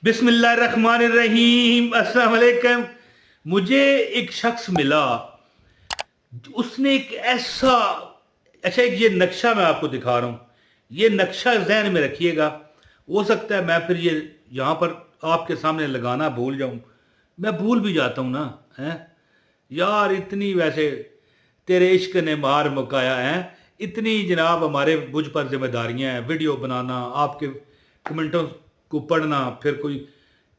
बिस्मिल्लाहिर्रहमानिर्रहीम। अस्सलाम वालेकुम। मुझे एक शख्स मिला, उसने एक ऐसा एक ये नक्शा मैं आपको दिखा रहा हूँ, ये नक्शा जहन में रखिएगा। हो सकता है मैं फिर ये यहाँ पर आपके सामने लगाना भूल जाऊँ, मैं भूल भी जाता हूँ ना। हैं यार, इतनी वैसे तेरे इश्क ने मार मुकाया है, इतनी जनाब हमारे मुझ पर जिम्मेदारियाँ हैं। वीडियो बनाना, आपके कमेंटों को पढ़ना, फिर कोई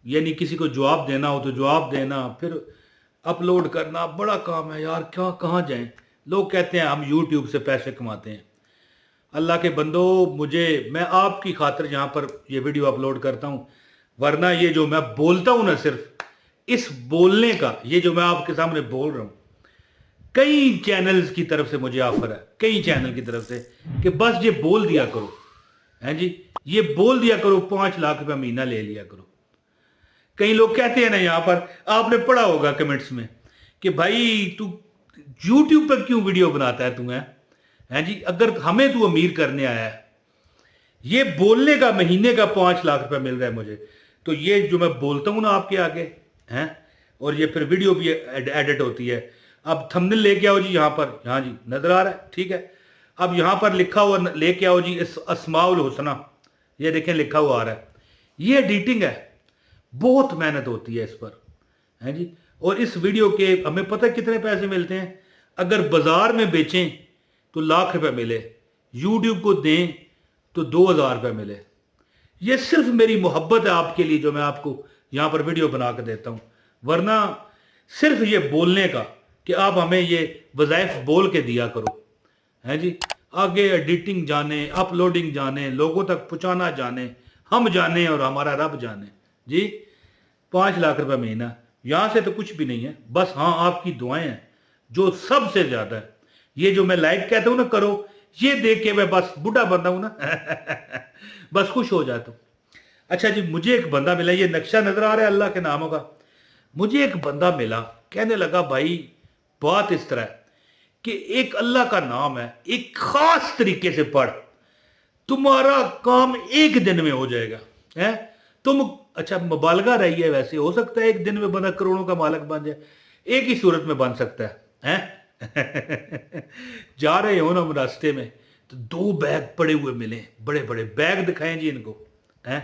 यानी किसी को जवाब देना हो तो जवाब देना, फिर अपलोड करना, बड़ा काम है यार। क्या कहाँ जाएं। लोग कहते हैं हम यूट्यूब से पैसे कमाते हैं। अल्लाह के बंदो, मैं आपकी खातिर यहाँ पर ये वीडियो अपलोड करता हूँ, वरना ये जो मैं बोलता हूँ ना, सिर्फ इस बोलने का, ये जो मैं आपके सामने बोल रहा हूँ, कई चैनल्स की तरफ से मुझे ऑफर है, कई चैनल की तरफ से, कि बस ये बोल दिया करो, हैं जी, ये बोल दिया करो, 5 लाख रुपया महीना ले लिया करो। कई लोग कहते हैं ना, यहां पर आपने पढ़ा होगा कमेंट्स में कि भाई तू यूट्यूब पर क्यों वीडियो बनाता है, तू हैं जी, अगर हमें तू अमीर करने आया है, ये बोलने का महीने का 5 लाख रुपया मिल रहा है मुझे, तो ये जो मैं बोलता हूं ना आपके आगे हैं, और ये फिर वीडियो भी एडिट होती है। अब थंबनेल लेके आओ जी, यहां पर, हाँ जी नजर आ रहा है, ठीक है। अब यहां पर लिखा हुआ लेके आओ जी, इस अस्माउल हुसना, ये देखें लिखा हुआ आ रहा है। ये एडिटिंग है, बहुत मेहनत होती है इस पर, हैं जी। और इस वीडियो के हमें पता है कितने पैसे मिलते हैं। अगर बाजार में बेचें तो लाख रुपए मिले, यूट्यूब को दें तो 2000 रुपये मिले। ये सिर्फ मेरी मोहब्बत है आपके लिए, जो मैं आपको यहां पर वीडियो बना कर देता हूं, वरना सिर्फ ये बोलने का कि आप हमें ये वज़ाइफ बोल के दिया करो, हैं जी। आगे एडिटिंग जाने, अपलोडिंग जाने, लोगों तक पहुंचाना जाने, हम जाने और हमारा रब जाने जी। 5 लाख रुपए महीना, यहां से तो कुछ भी नहीं है, बस हाँ आपकी दुआएं हैं जो सबसे ज्यादा है। ये जो मैं लाइक कहता हूं ना करो, ये देख के मैं बस बुढ़ा बंदा हूं ना बस खुश हो जाता हूं। अच्छा जी, मुझे एक बंदा मिला, ये नक्शा नजर आ रहा है अल्लाह के नामों का। मुझे एक बंदा मिला, कहने लगा भाई बात इस तरह है कि एक अल्लाह का नाम है, एक खास तरीके से पढ़, तुम्हारा काम एक दिन में हो जाएगा। है तुम, अच्छा मुबालगा रही है, वैसे हो सकता है एक दिन में बंदा करोड़ों का मालिक बन जाए, एक ही सूरत में बन सकता है जा रहे हो ना हम रास्ते में, तो 2 बैग पड़े हुए मिले, बड़े बड़े बैग दिखाएं जी इनको, हैं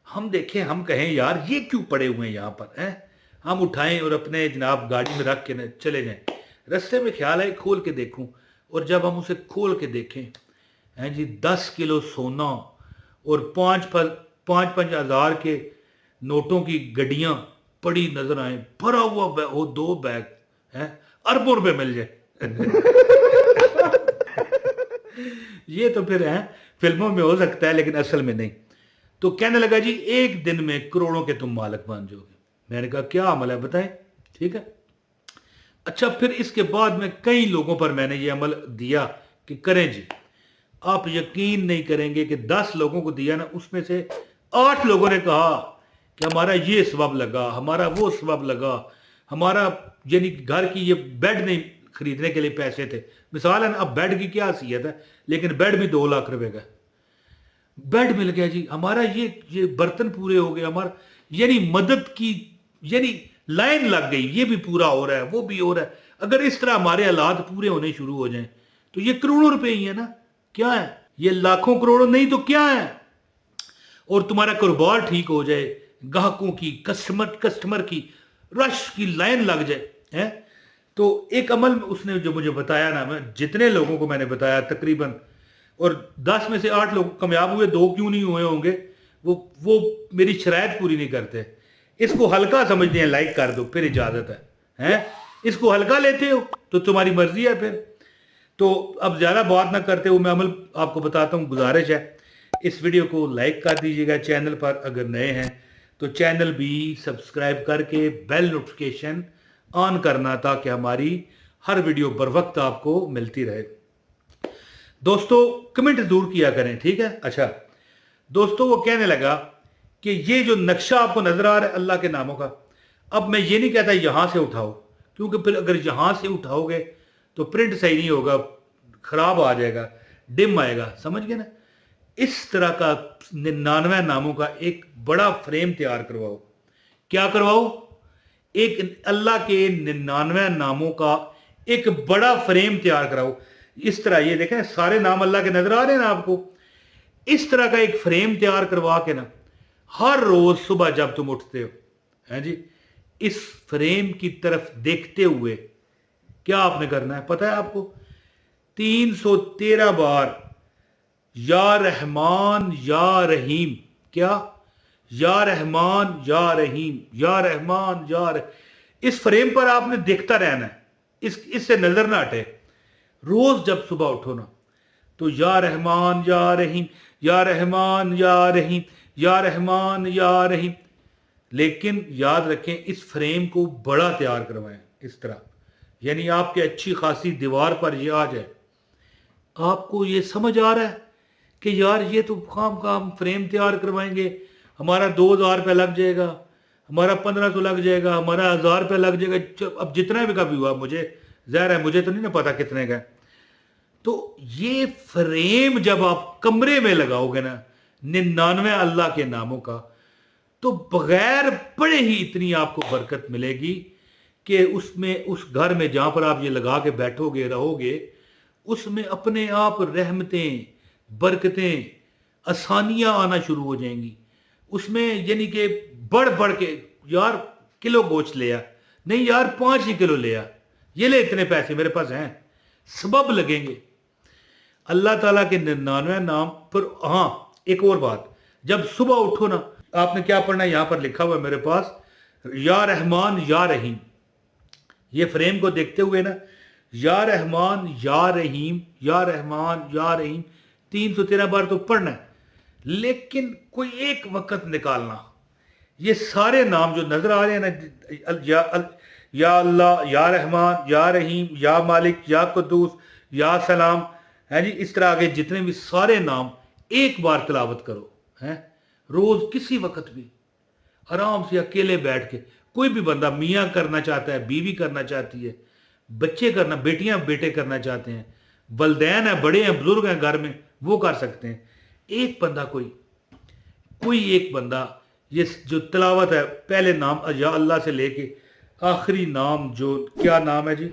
हम देखें, हम कहें यार ये क्यों पड़े हुए हैं यहाँ पर, हैं हम उठाएं और अपने जनाब गाड़ी में रख के चले जाएं। रास्ते में ख्याल है खोल के देखूं, और जब हम उसे खोल के देखें, हैं जी 10 किलो सोना और 5-5 हजार के नोटों की गड्डियां पड़ी नजर आए, भरा हुआ वो 2 बैग हैं, अरबों रुपए मिल जाए ये तो फिर है फिल्मों में हो सकता है, लेकिन असल में नहीं। तो कहने लगा जी एक दिन में करोड़ों के तुम मालिक बन जाओगे। मैंने कहा क्या अमल है बताएं, ठीक है। अच्छा, फिर इसके बाद में कई लोगों पर मैंने ये अमल दिया कि करें जी। आप यकीन नहीं करेंगे कि 10 लोगों को दिया ना, उसमें से 8 लोगों ने कहा कि हमारा ये सबब लगा, हमारा वो सबब लगा, हमारा यानी घर की ये बेड नहीं खरीदने के लिए पैसे थे। मिसाल है ना, अब बेड की क्या हैसियत है, लेकिन बेड भी 2 लाख रुपए का बेड मिल गया जी, हमारा ये बर्तन पूरे हो गए, हमारा यानी मदद की यानी लाइन लग गई, ये भी पूरा हो रहा है, वो भी हो रहा है। अगर इस तरह हमारे हालात पूरे होने शुरू हो जाएं तो ये करोड़ों रुपए ही है ना, क्या है ये, लाखों करोड़ों नहीं तो क्या है। और तुम्हारा कारोबार ठीक हो जाए, ग्राहकों की, कस्टमर की रश की लाइन लग जाए, है तो एक अमल उसने जो मुझे बताया ना, मैं जितने लोगों को मैंने बताया तकरीबन, और 10 में से 8 लोग कामयाब हुए, 2 क्यों नहीं हुए होंगे, वो मेरी शरायत पूरी नहीं करते। इसको हल्का समझते हैं, लाइक कर दो फिर इजाजत है, इसको हल्का लेते हो तो तुम्हारी मर्जी है फिर। तो अब ज्यादा बात ना करते हुए मैं अमल आपको बताता हूँ। गुजारिश है इस वीडियो को लाइक कर दीजिएगा, चैनल पर अगर नए हैं तो चैनल भी सब्सक्राइब करके बेल नोटिफिकेशन ऑन करना, ताकि हमारी हर वीडियो बर वक्त आपको मिलती रहे। दोस्तों कमेंट जरूर किया करें, ठीक है। अच्छा दोस्तों, वो कहने लगा कि ये जो नक्शा आपको नजर आ रहा है अल्लाह के नामों का, अब मैं ये नहीं कहता यहां से उठाओ, क्योंकि फिर अगर यहां से उठाओगे तो प्रिंट सही नहीं होगा, खराब आ जाएगा, डिम आएगा, समझ गए ना। اس طرح کا 99 ناموں کا ایک بڑا فریم تیار کرواؤ. کیا کرواؤ؟ ایک اللہ کے 99 ناموں کا ایک بڑا فریم تیار کراؤ. اس طرح یہ دیکھیں سارے نام اللہ کے نظر آ رہے ہیں نا آپ کو. اس طرح کا ایک فریم تیار کروا کے نا ہر روز صبح جب تم اٹھتے ہو ہیں جی اس فریم کی طرف دیکھتے ہوئے کیا آپ نے کرنا ہے پتہ ہے آپ کو؟ 313 بار یا رحمان یا رحیم. کیا؟ یا رحمان یا رحیم یا رحمان یا رحیم. اس فریم پر آپ نے دیکھتا رہنا ہے. اس سے نظر نہ ہٹے. روز جب صبح اٹھو نا تو یا رحمان یا رحیم یا رحمان یا رحیم یا رحمان یا رحیم. لیکن یاد رکھیں اس فریم کو بڑا تیار کروائیں اس طرح. یعنی آپ کے اچھی خاصی دیوار پر یہ آ جائے. آپ کو یہ سمجھ آ رہا ہے کہ یار یہ تو کام فریم تیار کروائیں گے, ہمارا 2000 روپے لگ جائے گا, ہمارا 1500 لگ جائے گا, ہمارا 1000 روپے لگ جائے گا. اب جتنا بھی کبھی ہوا مجھے ظاہر ہے مجھے تو نہیں نا پتا کتنے کا. تو یہ فریم جب آپ کمرے میں لگاؤ گے نا 99 اللہ کے ناموں کا, تو بغیر پڑھے ہی اتنی آپ کو برکت ملے گی کہ اس گھر میں جہاں پر آپ یہ لگا کے بیٹھو گے رہو گے اس میں اپنے آپ رحمتیں برکتیں آسانیاں آنا شروع ہو جائیں گی. اس میں یعنی کہ بڑھ کے یار کلو گوشت لیا, نہیں یار 5 ہی کلو لیا, یہ لے اتنے پیسے میرے پاس ہیں, سبب لگیں گے اللہ تعالیٰ کے 99 نام پر. ہاں ایک اور بات, جب صبح اٹھو نا آپ نے کیا پڑھنا ہے, یہاں پر لکھا ہوا ہے میرے پاس یا رحمان یا رحیم. یہ فریم کو دیکھتے ہوئے نا یا رحمان یا رحیم یا رحمان یا رحیم 313 بار تو پڑھنا ہے. لیکن کوئی ایک وقت نکالنا یہ سارے نام جو نظر آ رہے ہیں نا یا اللہ یا رحمان یا رحیم یا مالک یا قدوس یا سلام ہے جی, اس طرح آگے جتنے بھی سارے نام ایک بار تلاوت کرو ہیں روز کسی وقت بھی آرام سے اکیلے بیٹھ کے. کوئی بھی بندہ میاں کرنا چاہتا ہے, بیوی کرنا چاہتی ہے, بچے کرنا, بیٹیاں بیٹے کرنا چاہتے ہیں, والدین ہیں, بڑے ہیں, بزرگ ہیں گھر میں, وہ کر سکتے ہیں. ایک بندہ کوئی ایک بندہ یہ جو تلاوت ہے پہلے نام یا اللہ سے لے کے آخری نام جو کیا نام ہے جی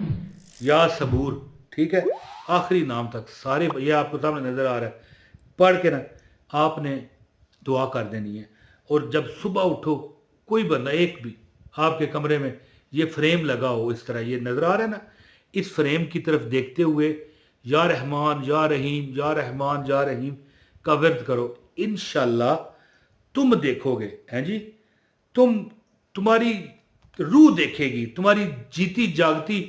یا صبور, ٹھیک ہے, آخری نام تک سارے یہ آپ کو سامنے نظر آ رہا ہے, پڑھ کے نا آپ نے دعا کر دینی ہے. اور جب صبح اٹھو کوئی بندہ ایک بھی آپ کے کمرے میں یہ فریم لگا ہو اس طرح یہ نظر آ رہا ہے نا, اس فریم کی طرف دیکھتے ہوئے یا رحمان یا رحیم یا رحمان یا رحیم کا ورد کرو. انشاءاللہ تم دیکھو گے ہیں جی, تمہاری روح دیکھے گی, تمہاری جیتی جاگتی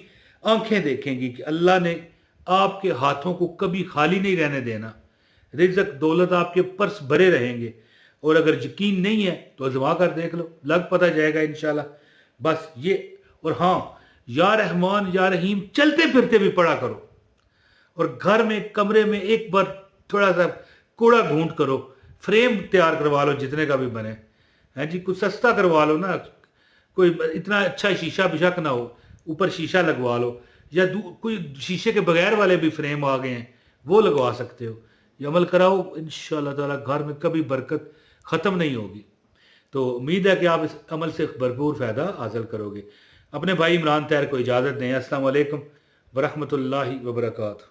آنکھیں دیکھیں گی کہ اللہ نے آپ کے ہاتھوں کو کبھی خالی نہیں رہنے دینا. رزق دولت آپ کے پرس بھرے رہیں گے. اور اگر یقین نہیں ہے تو آزما کر دیکھ لو, لگ پتہ جائے گا انشاءاللہ. بس یہ, اور ہاں یا رحمان یا رحیم چلتے پھرتے بھی پڑھا کرو. اور گھر میں کمرے میں ایک بار تھوڑا سا کوڑا گھونٹ کرو, فریم تیار کروا لو جتنے کا بھی بنے ہیں جی, کچھ سستا کروا لو نا, کوئی اتنا اچھا شیشہ بشک نہ ہو, اوپر شیشہ لگوا لو, یا کوئی شیشے کے بغیر والے بھی فریم آ گئے ہیں وہ لگوا سکتے ہو. یہ عمل کراؤ انشاءاللہ تعالیٰ گھر میں کبھی برکت ختم نہیں ہوگی. تو امید ہے کہ آپ اس عمل سے بھرپور فائدہ حاصل کرو گے. اپنے بھائی عمران طاہر کو اجازت دیں. السلام علیکم ورحمۃ اللہ وبرکاتہ.